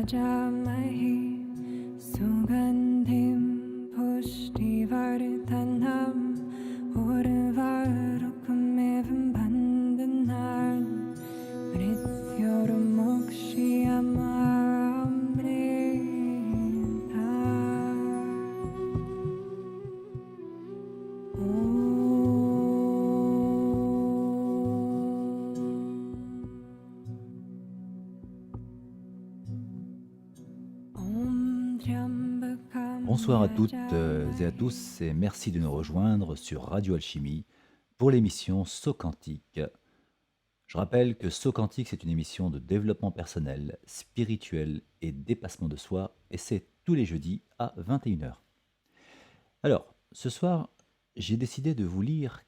Rajamahi Sugandhim Pushtivardhanam Urvarukamevam Bandhanam Mrityormokshyamarmrita Om Triambakam Bonsoir à toutes et à Yajamahi tous et merci de nous rejoindre sur Radio Alchimie pour l'émission Saut Quantique. Je rappelle que Saut Quantique, c'est une émission de développement personnel, spirituel et dépassement de soi et c'est tous les jeudis à 21h. Alors, ce soir, j'ai décidé de vous lire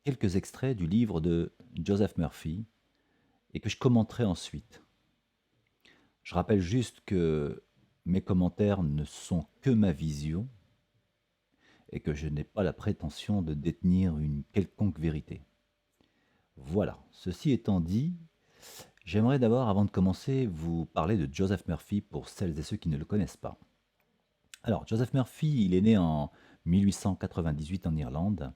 quelques extraits du livre de Joseph Murphy et que je commenterai ensuite. Je rappelle juste que mes commentaires ne sont que ma vision et que je n'ai pas la prétention de détenir une quelconque vérité. Voilà, ceci étant dit, j'aimerais d'abord, avant de commencer, vous parler de Joseph Murphy pour celles et ceux qui ne le connaissent pas. Alors, Joseph Murphy, il est né en 1898 en Irlande.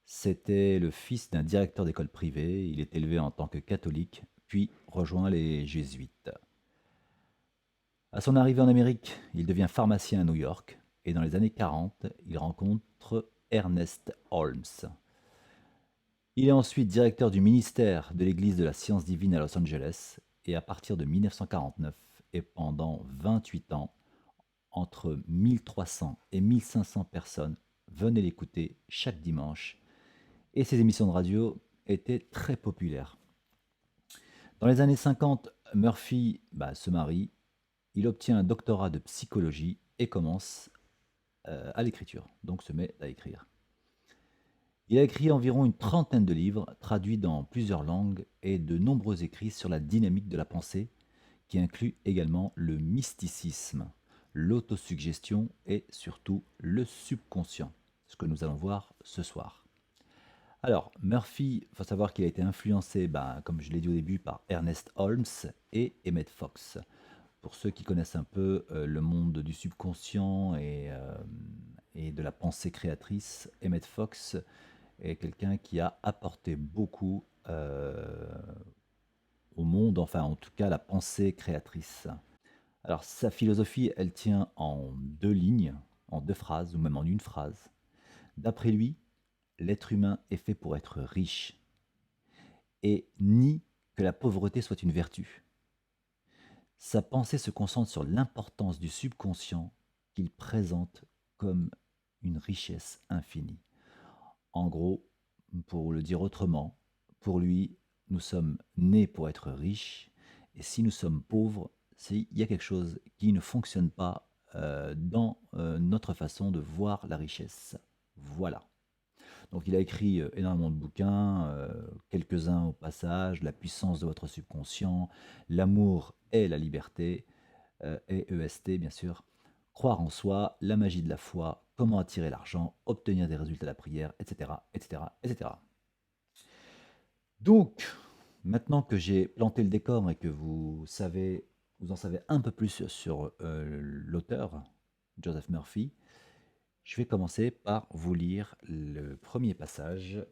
C'était le fils d'un directeur d'école privée. Il est élevé en tant que catholique, puis rejoint les jésuites. À son arrivée en Amérique, il devient pharmacien à New York et dans les années 40, il rencontre Ernest Holmes. Il est ensuite directeur du ministère de l'Église de la Science divine à Los Angeles et à partir de 1949 et pendant 28 ans, entre 1300 et 1500 personnes venaient l'écouter chaque dimanche et ses émissions de radio étaient très populaires. Dans les années 50, Murphy se marie, il obtient un doctorat de psychologie et commence à l'écriture, donc se met à écrire. Il a écrit environ une trentaine de livres, traduits dans plusieurs langues, et de nombreux écrits sur la dynamique de la pensée, qui inclut également le mysticisme, l'autosuggestion et surtout le subconscient, ce que nous allons voir ce soir. Alors, Murphy, il faut savoir qu'il a été influencé, comme je l'ai dit au début, par Ernest Holmes et Emmett Fox. Pour ceux qui connaissent un peu le monde du subconscient et de la pensée créatrice, Emmett Fox est quelqu'un qui a apporté beaucoup au monde, enfin en tout cas la pensée créatrice. Alors sa philosophie, elle tient en deux lignes, en deux phrases ou même en une phrase. D'après lui, l'être humain est fait pour être riche et nie que la pauvreté soit une vertu. Sa pensée se concentre sur l'importance du subconscient qu'il présente comme une richesse infinie. En gros, pour le dire autrement, pour lui, nous sommes nés pour être riches, et si nous sommes pauvres, il y a quelque chose qui ne fonctionne pas dans notre façon de voir la richesse. Voilà. Donc il a écrit énormément de bouquins, quelques-uns au passage, La puissance de votre subconscient, L'amour et la liberté, et EST bien sûr, Croire en soi, La magie de la foi, Comment attirer l'argent, Obtenir des résultats de la prière, etc., etc., etc. Donc, maintenant que j'ai planté le décor et que vous en savez un peu plus sur l'auteur, Joseph Murphy, je vais commencer par vous lire le premier passage,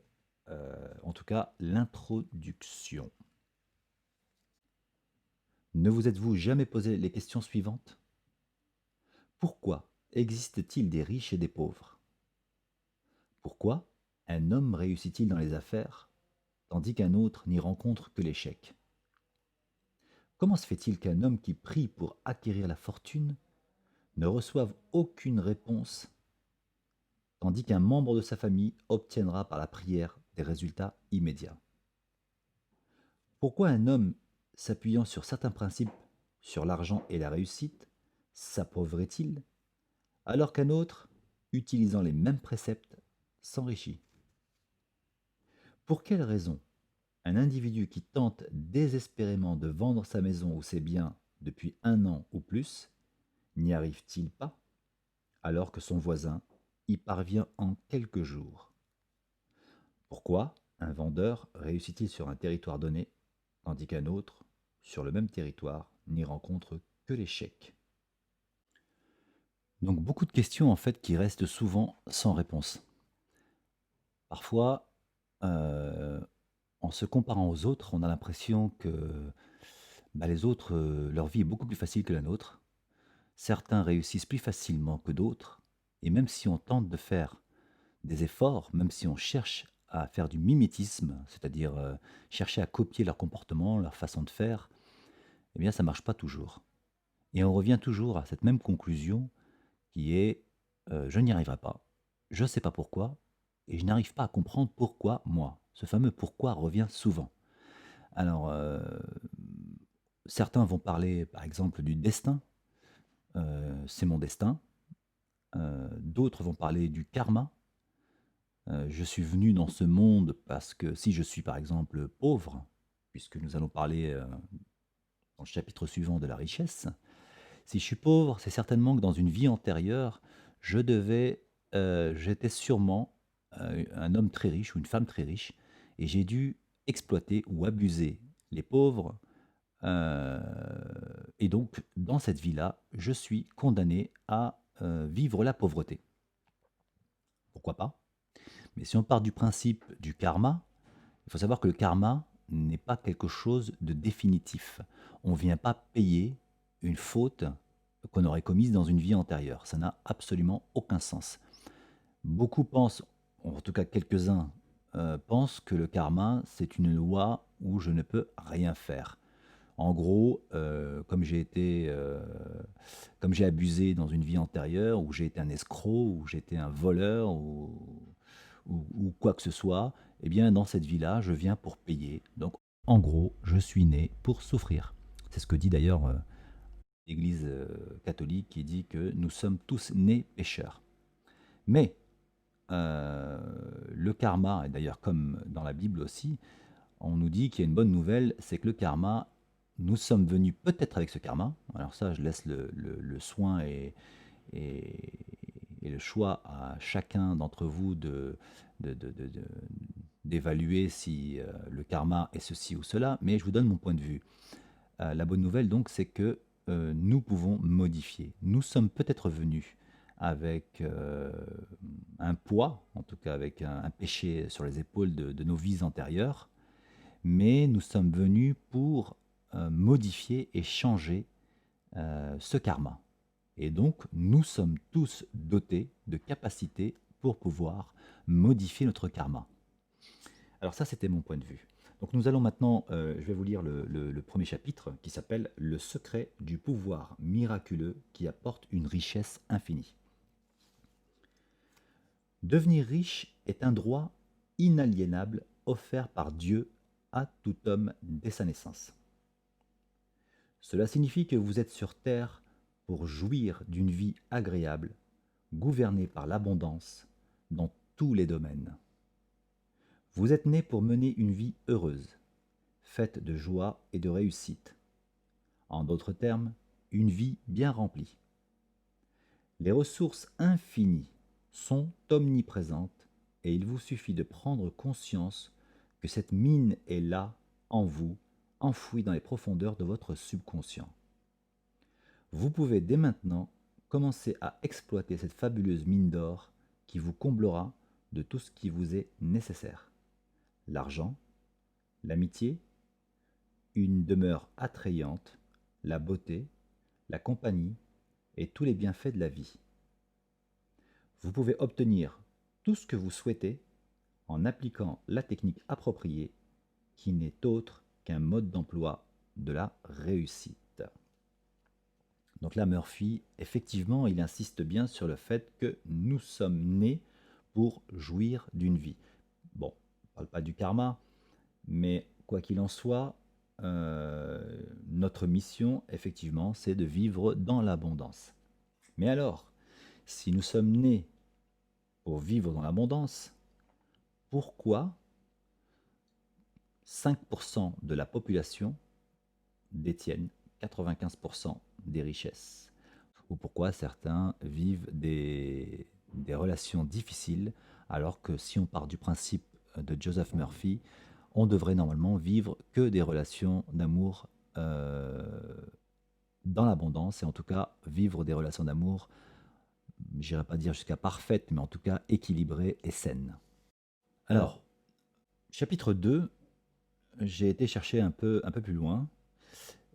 en tout cas l'introduction. Ne vous êtes-vous jamais posé les questions suivantes? Pourquoi existe-t-il des riches et des pauvres? Pourquoi un homme réussit-il dans les affaires, tandis qu'un autre n'y rencontre que l'échec? Comment se fait-il qu'un homme qui prie pour acquérir la fortune ne reçoive aucune réponse, tandis qu'un membre de sa famille obtiendra par la prière des résultats immédiats? Pourquoi un homme s'appuyant sur certains principes, sur l'argent et la réussite, s'appauvrit-il, alors qu'un autre, utilisant les mêmes préceptes, s'enrichit? Pour quelle raison un individu qui tente désespérément de vendre sa maison ou ses biens depuis 1 an ou plus n'y arrive-t-il pas, alors que son voisin y parvient en quelques jours? Pourquoi un vendeur réussit-il sur un territoire donné, tandis qu'un autre, sur le même territoire, n'y rencontre que que l'échec. Donc beaucoup de questions en fait qui restent souvent sans réponse. Parfois, euh, en se comparant aux autres, on a l'impression que les autres, leur vie est beaucoup plus facile que la nôtre. Certains réussissent plus facilement que d'autres. Et même si on tente de faire des efforts, même si on cherche à faire du mimétisme, c'est-à-dire chercher à copier leur comportement, leur façon de faire, eh bien ça ne marche pas toujours. Et on revient toujours à cette même conclusion qui est je n'y arriverai pas, je ne sais pas pourquoi, et je n'arrive pas à comprendre pourquoi moi. Ce fameux pourquoi revient souvent. Alors, certains vont parler par exemple du destin, c'est mon destin. D'autres vont parler du karma. Je suis venu dans ce monde parce que si je suis par exemple pauvre, puisque nous allons parler dans le chapitre suivant de la richesse, si je suis pauvre, c'est certainement que dans une vie antérieure, j'étais sûrement un homme très riche ou une femme très riche, et j'ai dû exploiter ou abuser les pauvres. euh, et donc, dans cette vie-là, je suis condamné à vivre la pauvreté. Pourquoi pas? Mais si on part du principe du karma, il faut savoir que le karma n'est pas quelque chose de définitif. On ne vient pas payer une faute qu'on aurait commise dans une vie antérieure. Ça n'a absolument aucun sens. Beaucoup pensent, en tout cas quelques-uns, pensent que le karma, c'est une loi où je ne peux rien faire. En gros, comme j'ai abusé dans une vie antérieure, où j'ai été un escroc, où j'ai été un voleur, ou quoi que ce soit, eh bien, dans cette vie-là, je viens pour payer. Donc, en gros, je suis né pour souffrir. C'est ce que dit d'ailleurs l'Église catholique qui dit que nous sommes tous nés pécheurs. Mais le karma, et d'ailleurs comme dans la Bible aussi, on nous dit qu'il y a une bonne nouvelle, c'est que le karma, nous sommes venus peut-être avec ce karma. Alors ça, je laisse le soin et, et le choix à chacun d'entre vous d'évaluer si le karma est ceci ou cela, mais je vous donne mon point de vue. La bonne nouvelle donc, c'est que nous pouvons modifier. Nous sommes peut-être venus avec un poids, en tout cas avec un péché sur les épaules de nos vies antérieures, mais nous sommes venus pour modifier et changer ce karma. Et donc, nous sommes tous dotés de capacités pour pouvoir modifier notre karma. Alors ça, c'était mon point de vue. Donc nous allons maintenant, je vais vous lire le premier chapitre qui s'appelle « Le secret du pouvoir miraculeux qui apporte une richesse infinie ». Devenir riche est un droit inaliénable offert par Dieu à tout homme dès sa naissance. Cela signifie que vous êtes sur terre pour jouir d'une vie agréable, gouvernée par l'abondance dans tous les domaines. Vous êtes né pour mener une vie heureuse, faite de joie et de réussite. En d'autres termes, une vie bien remplie. Les ressources infinies sont omniprésentes et il vous suffit de prendre conscience que cette mine est là, en vous, enfouie dans les profondeurs de votre subconscient. Vous pouvez dès maintenant commencer à exploiter cette fabuleuse mine d'or qui vous comblera de tout ce qui vous est nécessaire. L'argent, l'amitié, une demeure attrayante, la beauté, la compagnie et tous les bienfaits de la vie. Vous pouvez obtenir tout ce que vous souhaitez en appliquant la technique appropriée qui n'est autre qu'un mode d'emploi de la réussite. Donc là, Murphy, effectivement, il insiste bien sur le fait que nous sommes nés pour jouir d'une vie. Bon, on ne parle pas du karma, mais quoi qu'il en soit, notre mission, effectivement, c'est de vivre dans l'abondance. Mais alors, si nous sommes nés pour vivre dans l'abondance, pourquoi 5% de la population détiennent 95% des richesses? Ou pourquoi certains vivent des relations difficiles, alors que si on part du principe de Joseph Murphy, on devrait normalement vivre que des relations d'amour dans l'abondance et en tout cas vivre des relations d'amour, j'irai pas dire jusqu'à parfaites, mais en tout cas équilibrées et saines. Alors, chapitre 2, j'ai été chercher un peu plus loin.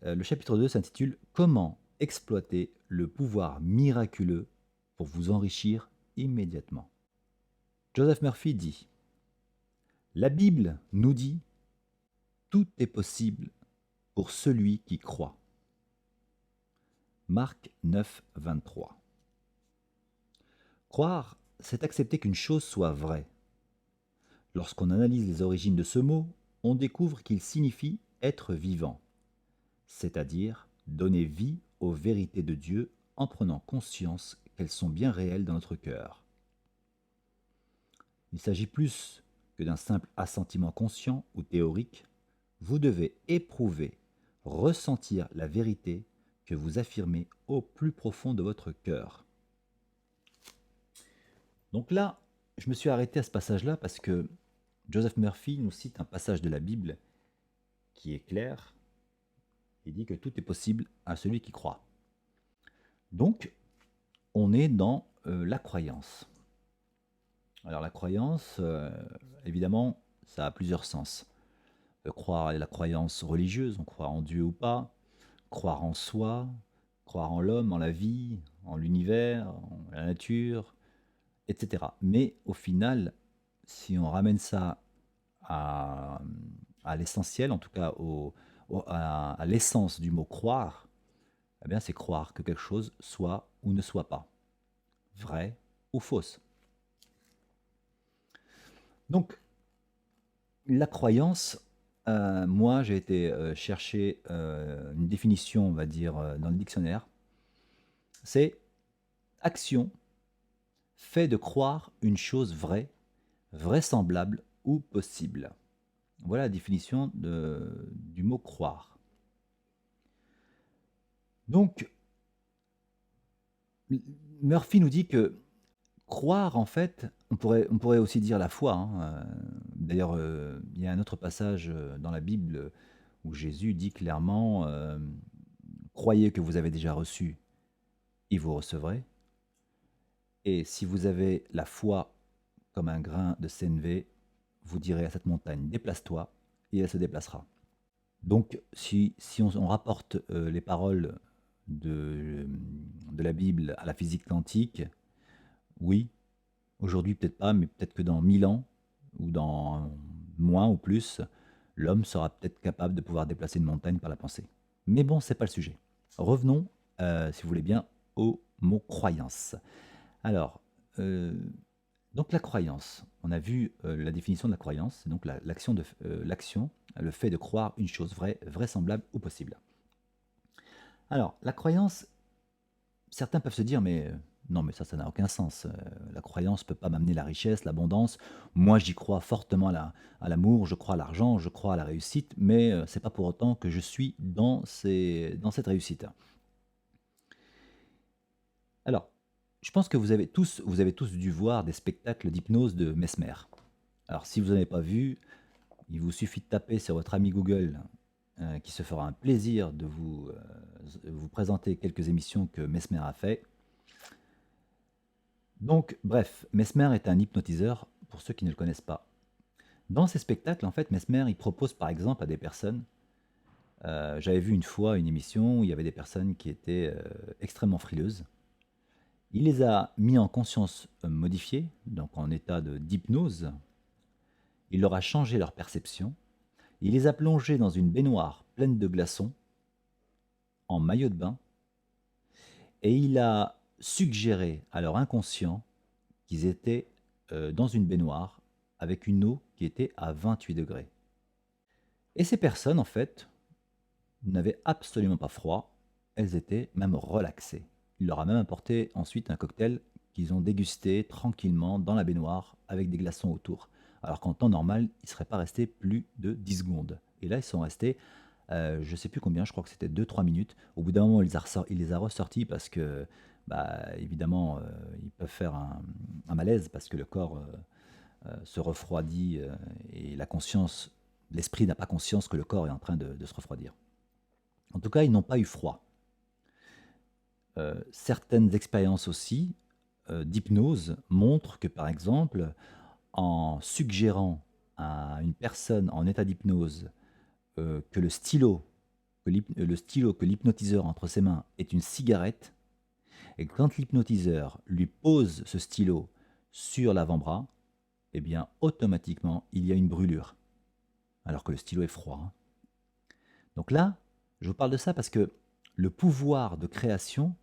Le chapitre 2 s'intitule Comment exploiter le pouvoir miraculeux pour vous enrichir immédiatement. Joseph Murphy dit La Bible nous dit tout est possible pour celui qui croit. Marc 9, 23. Croire, c'est accepter qu'une chose soit vraie. Lorsqu'on analyse les origines de ce mot, on découvre qu'il signifie être vivant, c'est-à-dire donner vie aux vérités de Dieu en prenant conscience qu'elles sont bien réelles dans notre cœur. Il s'agit plus que d'un simple assentiment conscient ou théorique. Vous devez éprouver, ressentir la vérité que vous affirmez au plus profond de votre cœur. Donc là, je me suis arrêté à ce passage-là parce que Joseph Murphy nous cite un passage de la Bible qui est clair. Il dit que tout est possible à celui qui croit. Donc, on est dans la croyance. Alors la croyance, évidemment, ça a plusieurs sens. Croire à la croyance religieuse, on croit en Dieu ou pas, croire en soi, croire en l'homme, en la vie, en l'univers, en la nature, etc. Mais au final, si on ramène ça à, à l'essentiel, en tout cas à l'essence du mot croire, eh bien c'est croire que quelque chose soit ou ne soit pas, vrai ou fausse. Donc, la croyance, moi j'ai été chercher une définition, on va dire, dans le dictionnaire. C'est action, fait de croire une chose vraie, vraisemblable ou possible. Voilà la définition du mot croire. Donc, Murphy nous dit que croire, en fait, on pourrait aussi dire la foi, hein. D'ailleurs, il y a un autre passage dans la Bible où Jésus dit clairement croyez que vous avez déjà reçu, et vous recevrez. Et si vous avez la foi comme un grain de sénévé, vous direz à cette montagne déplace-toi, et elle se déplacera. Donc, si on rapporte les paroles de la Bible à la physique quantique, oui, aujourd'hui peut-être pas, mais peut-être que dans 1000 ans, ou dans moins ou plus, l'homme sera peut-être capable de pouvoir déplacer une montagne par la pensée. Mais bon, c'est pas le sujet. Revenons, si vous voulez bien, au mot croyance. Alors, donc la croyance, on a vu la définition de la croyance, c'est donc l'action, le fait de croire une chose vraie, vraisemblable ou possible. Alors, la croyance, certains peuvent se dire, mais non, mais ça n'a aucun sens. La croyance ne peut pas m'amener la richesse, l'abondance. Moi, j'y crois fortement à l'amour, je crois à l'argent, je crois à la réussite, mais ce n'est pas pour autant que je suis dans cette réussite. Alors, je pense que vous avez tous dû voir des spectacles d'hypnose de Mesmer. Alors, si vous n'en avez pas vu, il vous suffit de taper sur votre ami Google, qui se fera un plaisir de vous présenter quelques émissions que Mesmer a fait. Donc, bref, Mesmer est un hypnotiseur, pour ceux qui ne le connaissent pas. Dans ces spectacles, en fait, Mesmer, il propose par exemple à des personnes, j'avais vu une fois une émission où il y avait des personnes qui étaient extrêmement frileuses. Il les a mis en conscience modifiée, donc en état d'hypnose. Il leur a changé leur perception. Il les a plongés dans une baignoire pleine de glaçons, en maillot de bain, et il a suggéré à leur inconscient qu'ils étaient dans une baignoire avec une eau qui était à 28 degrés. Et ces personnes, en fait, n'avaient absolument pas froid, elles étaient même relaxées. Il leur a même apporté ensuite un cocktail qu'ils ont dégusté tranquillement dans la baignoire avec des glaçons autour. Alors qu'en temps normal, ils ne seraient pas restés plus de 10 secondes. Et là, ils sont restés, je ne sais plus combien, je crois que c'était 2-3 minutes. Au bout d'un moment, il les a ressortis parce que, évidemment, ils peuvent faire un malaise parce que le corps se refroidit et l'esprit n'a pas conscience que le corps est en train de se refroidir. En tout cas, ils n'ont pas eu froid. Certaines expériences aussi d'hypnose montrent que, par exemple, en suggérant à une personne en état d'hypnose que le stylo que l'hypnotiseur a entre ses mains est une cigarette, et quand l'hypnotiseur lui pose ce stylo sur l'avant-bras, eh bien, automatiquement, il y a une brûlure, alors que le stylo est froid, hein. Donc là, je vous parle de ça parce que le pouvoir de création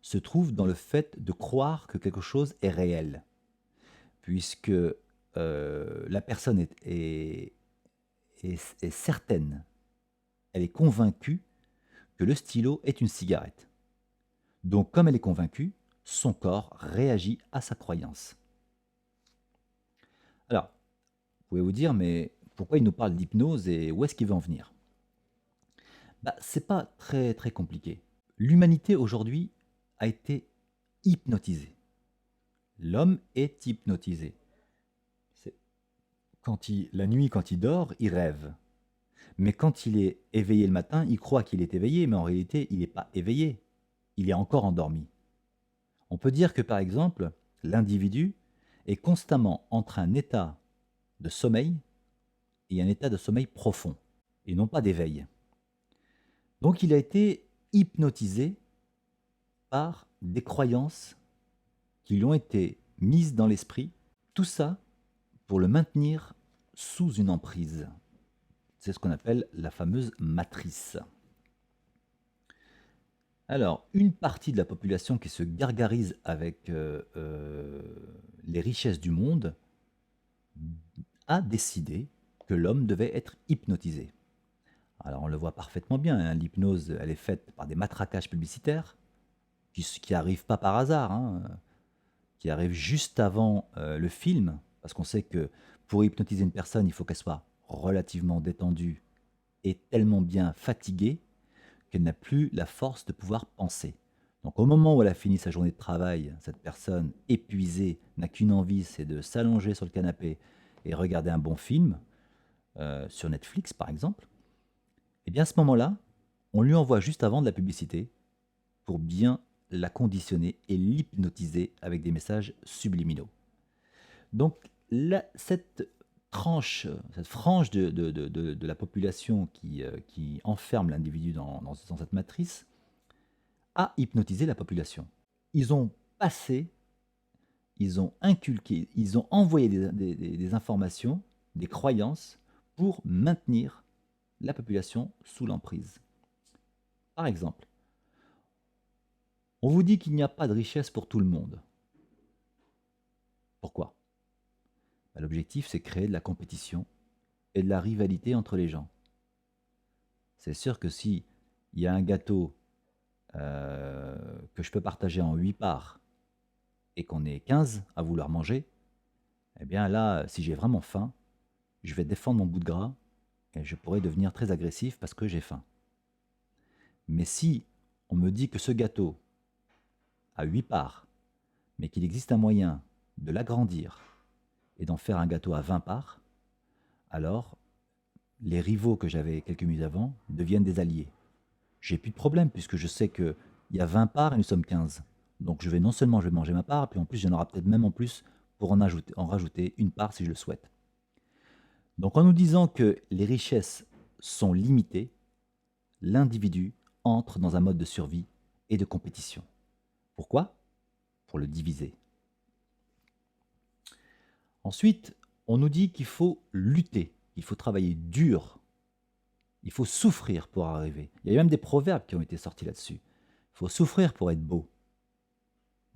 se trouve dans le fait de croire que quelque chose est réel, puisque la personne est certaine, elle est convaincue que le stylo est une cigarette. Donc, comme elle est convaincue, son corps réagit à sa croyance. Alors, vous pouvez vous dire, mais pourquoi il nous parle d'hypnose et où est-ce qu'il veut en venir? C'est pas très très compliqué. L'humanité aujourd'hui a été hypnotisée. L'homme est hypnotisé. La nuit, quand il dort, il rêve. Mais quand il est éveillé le matin, il croit qu'il est éveillé, mais en réalité, il n'est pas éveillé. Il est encore endormi. On peut dire que, par exemple, l'individu est constamment entre un état de sommeil et un état de sommeil profond, et non pas d'éveil. Donc il a été hypnotisé par des croyances qui lui ont été mises dans l'esprit, tout ça pour le maintenir sous une emprise. C'est ce qu'on appelle la fameuse matrice. Alors, une partie de la population qui se gargarise avec les richesses du monde a décidé que l'homme devait être hypnotisé. Alors, on le voit parfaitement bien, hein, l'hypnose, elle est faite par des matraquages publicitaires qui n'arrivent pas par hasard, hein, qui arrivent juste avant le film, parce qu'on sait que pour hypnotiser une personne, il faut qu'elle soit relativement détendue et tellement bien fatiguée qu'elle n'a plus la force de pouvoir penser. Donc au moment où elle a fini sa journée de travail, cette personne épuisée n'a qu'une envie, c'est de s'allonger sur le canapé et regarder un bon film, sur Netflix par exemple. Et bien à ce moment-là, on lui envoie juste avant de la publicité pour bien la conditionner et l'hypnotiser avec des messages subliminaux. Donc cette frange de la population qui enferme l'individu dans cette matrice a hypnotisé la population. Ils ont passé, ils ont inculqué, ils ont envoyé des informations, des croyances pour maintenir la population sous l'emprise. Par exemple, on vous dit qu'il n'y a pas de richesse pour tout le monde. Pourquoi? L'objectif, c'est créer de la compétition et de la rivalité entre les gens. C'est sûr que si il y a un gâteau que je peux partager en 8 parts et qu'on est 15 à vouloir manger, eh bien là, si j'ai vraiment faim, je vais défendre mon bout de gras et je pourrais devenir très agressif parce que j'ai faim. Mais si on me dit que ce gâteau a 8 parts, mais qu'il existe un moyen de l'agrandir et d'en faire un gâteau à 20 parts, alors les rivaux que j'avais quelques minutes avant deviennent des alliés. J'ai plus de problème puisque je sais qu'il y a 20 parts et nous sommes 15. Donc non seulement je vais manger ma part, puis en plus il y en aura peut-être même en plus pour en rajouter une part si je le souhaite. Donc en nous disant que les richesses sont limitées, l'individu entre dans un mode de survie et de compétition. Pourquoi? Pour le diviser. Ensuite, on nous dit qu'il faut lutter, il faut travailler dur, il faut souffrir pour arriver. Il y a même des proverbes qui ont été sortis là-dessus. Il faut souffrir pour être beau.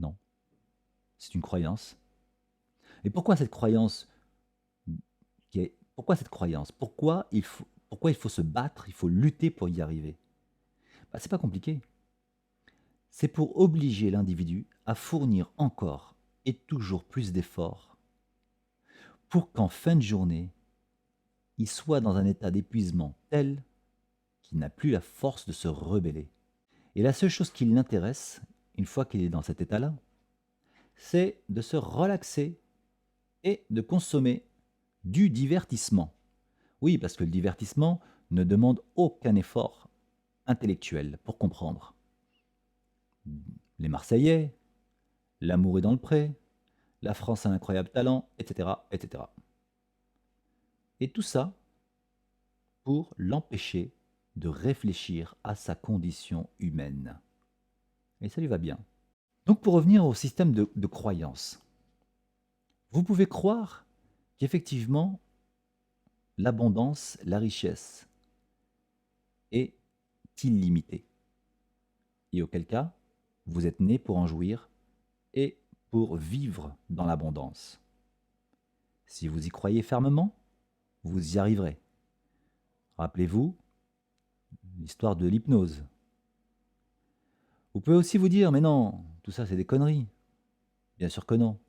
Non, c'est une croyance. Et pourquoi cette croyance Pourquoi cette croyance pourquoi il faut se battre, il faut lutter pour y arriver? C'est pas compliqué. C'est pour obliger l'individu à fournir encore et toujours plus d'efforts pour qu'en fin de journée, il soit dans un état d'épuisement tel qu'il n'a plus la force de se rebeller. Et la seule chose qui l'intéresse, une fois qu'il est dans cet état-là, c'est de se relaxer et de consommer du divertissement. Oui, parce que le divertissement ne demande aucun effort intellectuel pour comprendre. les Marseillais, L'amour est dans le pré, La France a un incroyable talent, etc., etc. Et tout ça pour l'empêcher de réfléchir à sa condition humaine. Et ça lui va bien. Donc pour revenir au système de croyance, vous pouvez croire qu'effectivement, l'abondance, la richesse est illimitée. Et auquel cas, vous êtes né pour en jouir et pour vivre dans l'abondance. Si vous y croyez fermement, vous y arriverez. Rappelez-vous l'histoire de l'hypnose. Vous pouvez aussi vous dire, mais non, tout ça c'est des conneries. Bien sûr que non.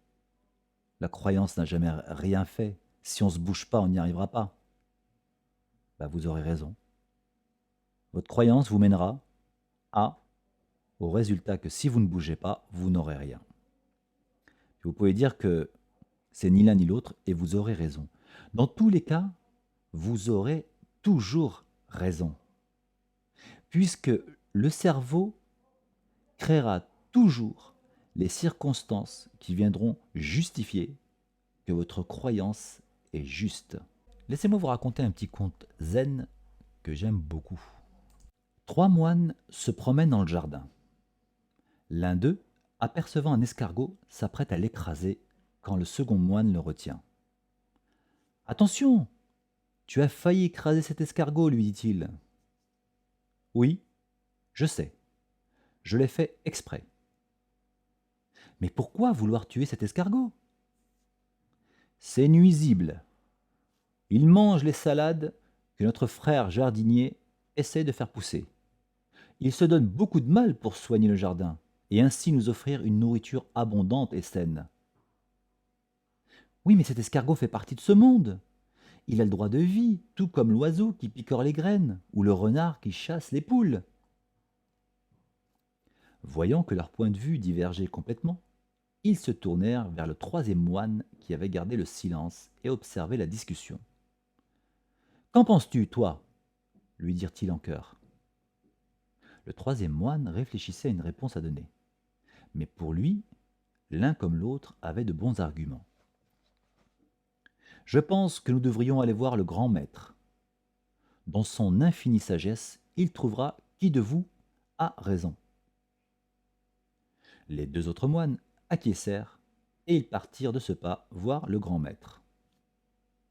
La croyance n'a jamais rien fait. Si on ne se bouge pas, on n'y arrivera pas. Bah, vous aurez raison. Votre croyance vous mènera au résultat que si vous ne bougez pas, vous n'aurez rien. Vous pouvez dire que c'est ni l'un ni l'autre et vous aurez raison. Dans tous les cas, vous aurez toujours raison. Puisque le cerveau créera toujours les circonstances qui viendront justifier que votre croyance est juste. Laissez-moi vous raconter un petit conte zen que j'aime beaucoup. 3 moines se promènent dans le jardin. L'un d'eux, apercevant un escargot, s'apprête à l'écraser quand le second moine le retient. « Attention, tu as failli écraser cet escargot, lui dit-il. « Oui, je sais, je l'ai fait exprès. »« Mais pourquoi vouloir tuer cet escargot ? » ?»« C'est nuisible. Il mange les salades que notre frère jardinier essaie de faire pousser. Il se donne beaucoup de mal pour soigner le jardin et ainsi nous offrir une nourriture abondante et saine. »« Oui, mais cet escargot fait partie de ce monde. Il a le droit de vie, tout comme l'oiseau qui picore les graines ou le renard qui chasse les poules. » Voyant que leurs points de vue divergeaient complètement, ils se tournèrent vers le troisième moine qui avait gardé le silence et observé la discussion. « Qu'en penses-tu, toi » lui dirent-ils en chœur. Le troisième moine réfléchissait à une réponse à donner. Mais pour lui, l'un comme l'autre avait de bons arguments. « Je pense que nous devrions aller voir le grand maître. Dans son infinie sagesse, il trouvera qui de vous a raison. » Les 2 autres moines acquiescèrent et ils partirent de ce pas voir le grand maître.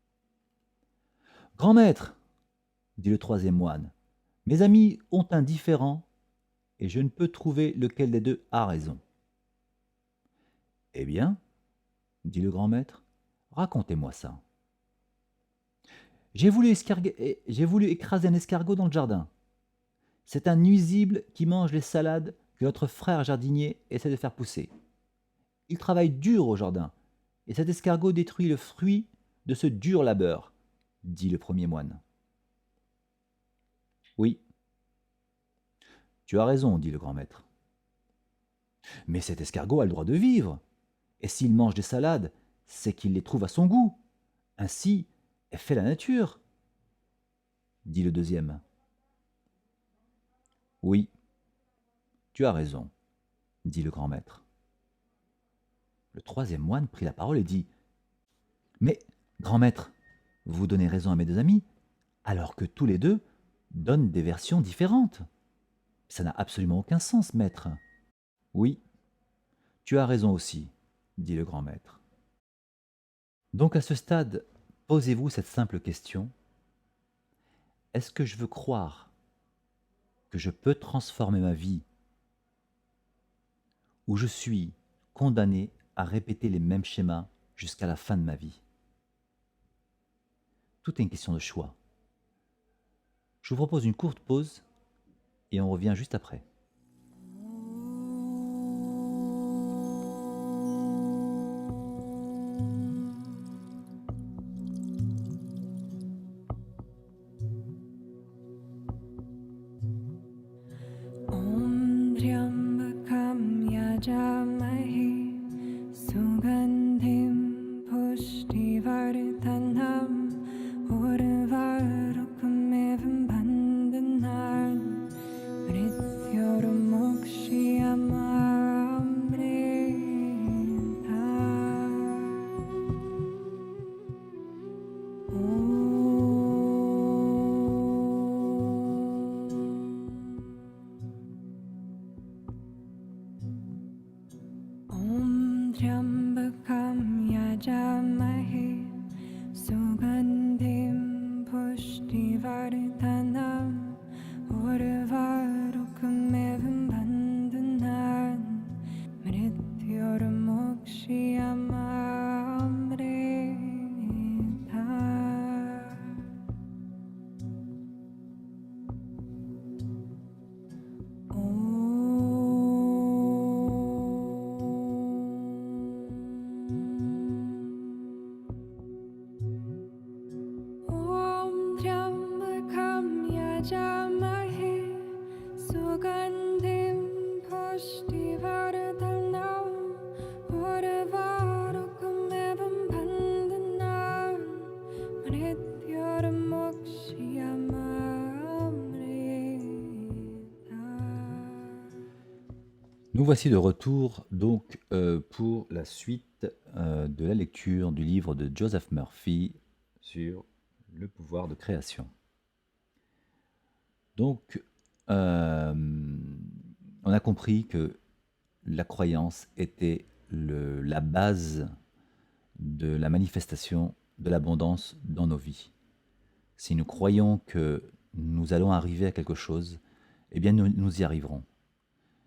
« Grand maître, dit le troisième moine, mes amis ont un différend et je ne peux trouver lequel des 2 a raison. » « Eh bien, dit le grand maître, racontez-moi ça. »« J'ai voulu écraser un escargot dans le jardin. C'est un nuisible qui mange les salades que notre frère jardinier essaie de faire pousser. Il travaille dur au jardin, et cet escargot détruit le fruit de ce dur labeur, dit le premier moine. Oui, tu as raison, dit le grand maître. Mais cet escargot a le droit de vivre, et s'il mange des salades, c'est qu'il les trouve à son goût. Ainsi est fait la nature, dit le deuxième. Oui, tu as raison, dit le grand maître. Le troisième moine prit la parole et dit « Mais, grand maître, vous donnez raison à mes 2 amis, alors que tous les 2 donnent des versions différentes. Ça n'a absolument aucun sens, maître. »« Oui, tu as raison aussi, dit le grand maître. Donc à ce stade, posez-vous cette simple question. Est-ce que je veux croire que je peux transformer ma vie ou je suis condamné à répéter les mêmes schémas jusqu'à la fin de ma vie? Tout est une question de choix. Je vous propose une courte pause et on revient juste après. 옴 트ям박함 야자마히 수간딤 pushtivartanam 오르바르쿠메분 반드날 mrityorumokshiyama die Worte dann now, wurde var och kom även banden av. Man hit gör det moxie Nous voici de retour donc pour la suite de la lecture du livre de Joseph Murphy sur le pouvoir de création. Donc, on a compris que la croyance était la base de la manifestation de l'abondance dans nos vies. Si nous croyons que nous allons arriver à quelque chose, eh bien nous y arriverons.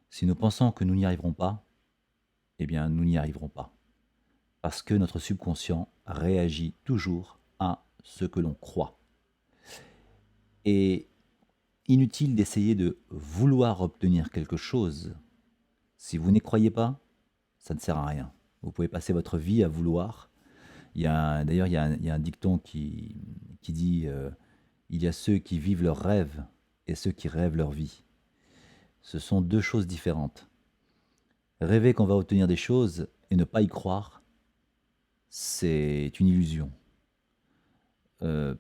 Si nous pensons que nous n'y arriverons pas, eh bien nous n'y arriverons pas. Parce que notre subconscient réagit toujours à ce que l'on croit. Et inutile d'essayer de vouloir obtenir quelque chose. Si vous n'y croyez pas, ça ne sert à rien. Vous pouvez passer votre vie à vouloir. D'ailleurs, il y a un dicton qui dit il y a ceux qui vivent leurs rêves et ceux qui rêvent leur vie. Ce sont deux choses différentes. Rêver qu'on va obtenir des choses et ne pas y croire, c'est une illusion.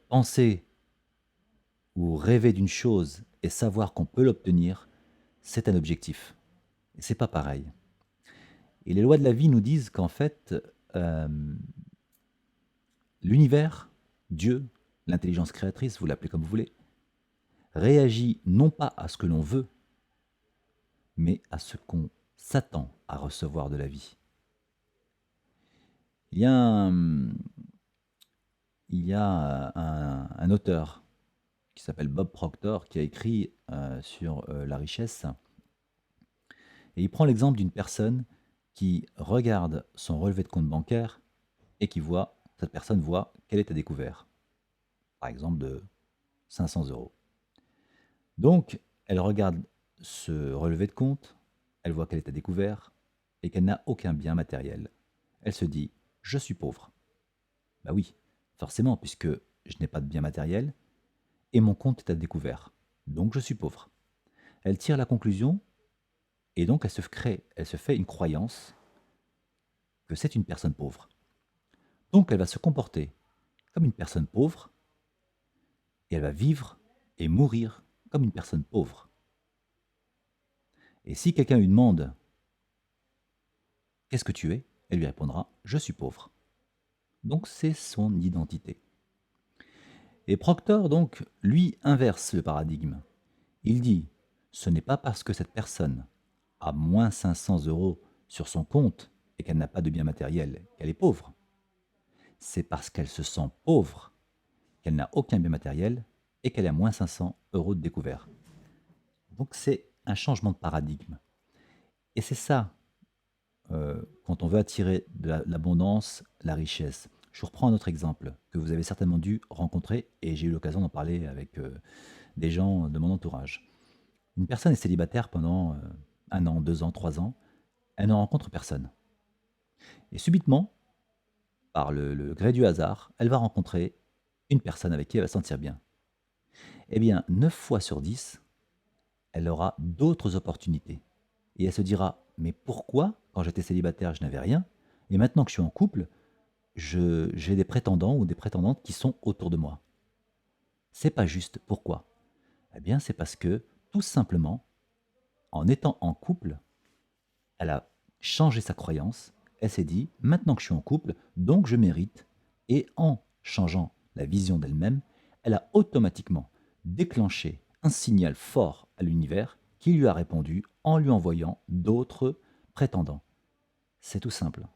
Penser ou rêver d'une chose et savoir qu'on peut l'obtenir, c'est un objectif. Et c'est pas pareil. Et les lois de la vie nous disent qu'en fait, l'univers, Dieu, l'intelligence créatrice, vous l'appelez comme vous voulez, réagit non pas à ce que l'on veut, mais à ce qu'on s'attend à recevoir de la vie. Il y a un auteur qui s'appelle Bob Proctor qui a écrit sur la richesse, et il prend l'exemple d'une personne qui regarde son relevé de compte bancaire et cette personne voit qu'elle est à découvert, par exemple de 500 €. Donc, elle regarde ce relevé de compte, elle voit qu'elle est à découvert et qu'elle n'a aucun bien matériel. Elle se dit « je suis pauvre ». Bah oui, forcément, puisque je n'ai pas de bien matériel et mon compte est à découvert, donc je suis pauvre. Elle tire la conclusion et donc elle se fait une croyance que c'est une personne pauvre. Donc elle va se comporter comme une personne pauvre et elle va vivre et mourir comme une personne pauvre. Et si quelqu'un lui demande « Qu'est-ce que tu es ?», elle lui répondra « Je suis pauvre ». Donc c'est son identité. Et Proctor, donc, lui, inverse le paradigme. Il dit « Ce n'est pas parce que cette personne a moins 500 € sur son compte et qu'elle n'a pas de bien matériel qu'elle est pauvre. C'est parce qu'elle se sent pauvre qu'elle n'a aucun bien matériel et qu'elle a moins 500 € de découvert. » Donc c'est un changement de paradigme. Et c'est ça, quand on veut attirer de l'abondance, la richesse. Je vous reprends un autre exemple que vous avez certainement dû rencontrer, et j'ai eu l'occasion d'en parler avec des gens de mon entourage. Une personne est célibataire pendant 1 an, 2 ans, 3 ans, elle ne rencontre personne. Et subitement, par le gré du hasard, elle va rencontrer une personne avec qui elle va se sentir bien. Eh bien, 9 fois sur 10, elle aura d'autres opportunités. Et elle se dira, mais pourquoi, quand j'étais célibataire, je n'avais rien, et maintenant que je suis en couple, j'ai des prétendants ou des prétendantes qui sont autour de moi. C'est pas juste. Pourquoi? Eh bien, c'est parce que, tout simplement, en étant en couple, elle a changé sa croyance, elle s'est dit, maintenant que je suis en couple, donc je mérite, et en changeant la vision d'elle-même, elle a automatiquement déclenché un signal fort à l'univers qui lui a répondu en lui envoyant d'autres prétendants. C'est tout simple.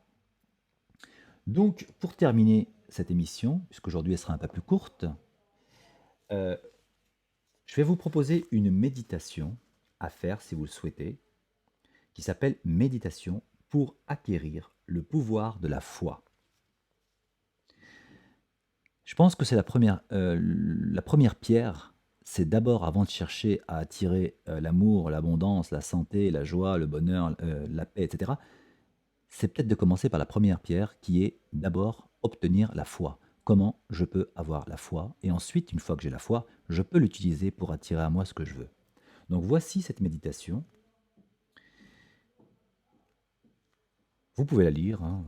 Donc, pour terminer cette émission, puisqu'aujourd'hui elle sera un peu plus courte, je vais vous proposer une méditation à faire si vous le souhaitez, qui s'appelle « Méditation pour acquérir le pouvoir de la foi ». Je pense que c'est la première pierre, c'est d'abord, avant de chercher à attirer l'amour, l'abondance, la santé, la joie, le bonheur, la paix, etc., c'est peut-être de commencer par la première pierre qui est d'abord obtenir la foi. Comment je peux avoir la foi? Et ensuite, une fois que j'ai la foi, je peux l'utiliser pour attirer à moi ce que je veux. Donc voici cette méditation. Vous pouvez la lire, hein.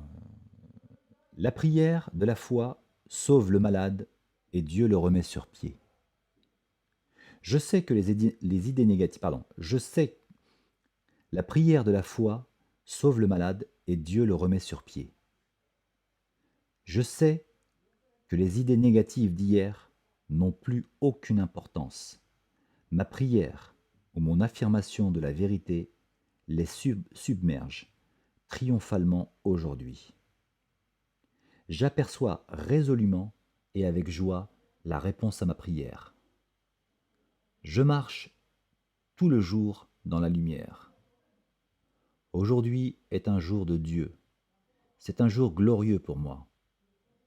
La prière de la foi sauve le malade et Dieu le remet sur pied. Je sais que les idées négatives, pardon, je sais, la prière de la foi sauve le malade et Dieu le remet sur pied. Je sais que les idées négatives d'hier n'ont plus aucune importance. Ma prière ou mon affirmation de la vérité les submerge triomphalement aujourd'hui. J'aperçois résolument et avec joie la réponse à ma prière. Je marche tout le jour dans la lumière. Aujourd'hui est un jour de Dieu. C'est un jour glorieux pour moi,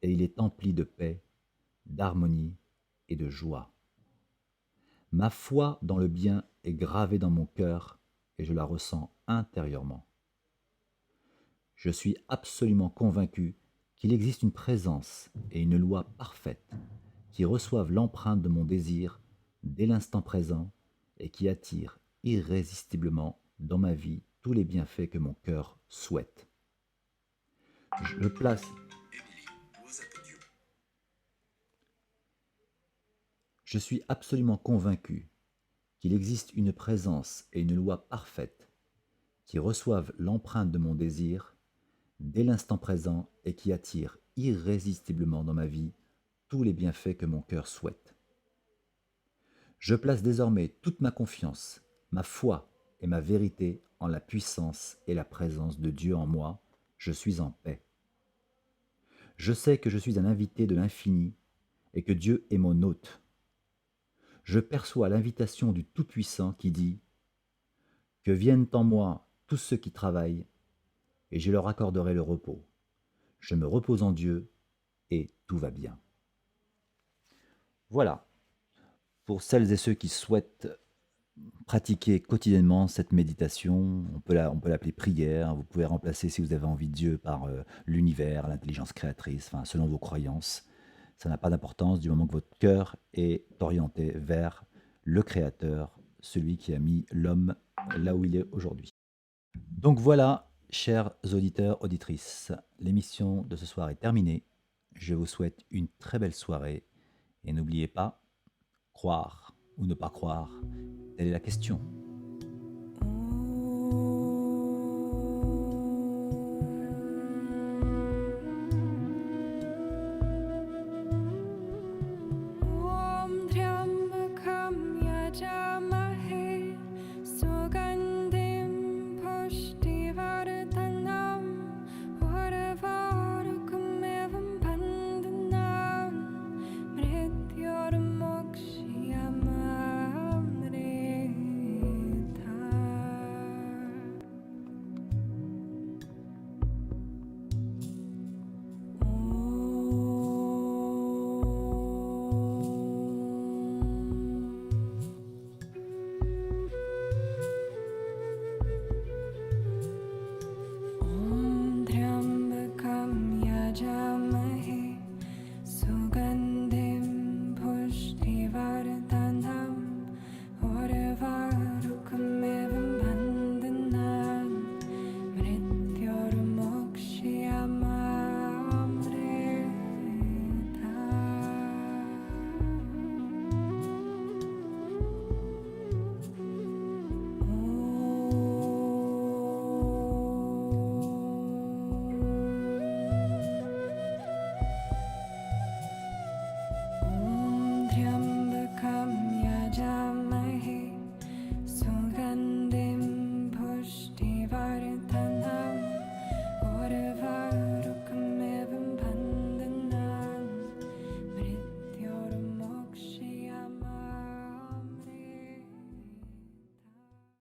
et il est empli de paix, d'harmonie et de joie. Ma foi dans le bien est gravée dans mon cœur et je la ressens intérieurement. Je suis absolument convaincu qu'il existe une présence et une loi parfaite qui reçoivent l'empreinte de mon désir dès l'instant présent et qui attirent irrésistiblement dans ma vie tous les bienfaits que mon cœur souhaite. Je place, je suis absolument convaincu qu'il existe une présence et une loi parfaite qui reçoivent l'empreinte de mon désir dès l'instant présent et qui attirent irrésistiblement dans ma vie tous les bienfaits que mon cœur souhaite. Je place désormais toute ma confiance, ma foi et ma vérité en la puissance et la présence de Dieu en moi. Je suis en paix. Je sais que je suis un invité de l'infini et que Dieu est mon hôte. Je perçois l'invitation du Tout-Puissant qui dit « Que viennent en moi tous ceux qui travaillent, et je leur accorderai le repos. Je me repose en Dieu, et tout va bien. » Voilà, pour celles et ceux qui souhaitent pratiquer quotidiennement cette méditation, on peut l'appeler prière, vous pouvez remplacer, si vous avez envie, de Dieu par l'univers, l'intelligence créatrice, enfin, selon vos croyances. Ça n'a pas d'importance du moment que votre cœur est orienté vers le Créateur, celui qui a mis l'homme là où il est aujourd'hui. Donc voilà, chers auditeurs, auditrices, l'émission de ce soir est terminée. Je vous souhaite une très belle soirée et n'oubliez pas, croire ou ne pas croire, telle est la question.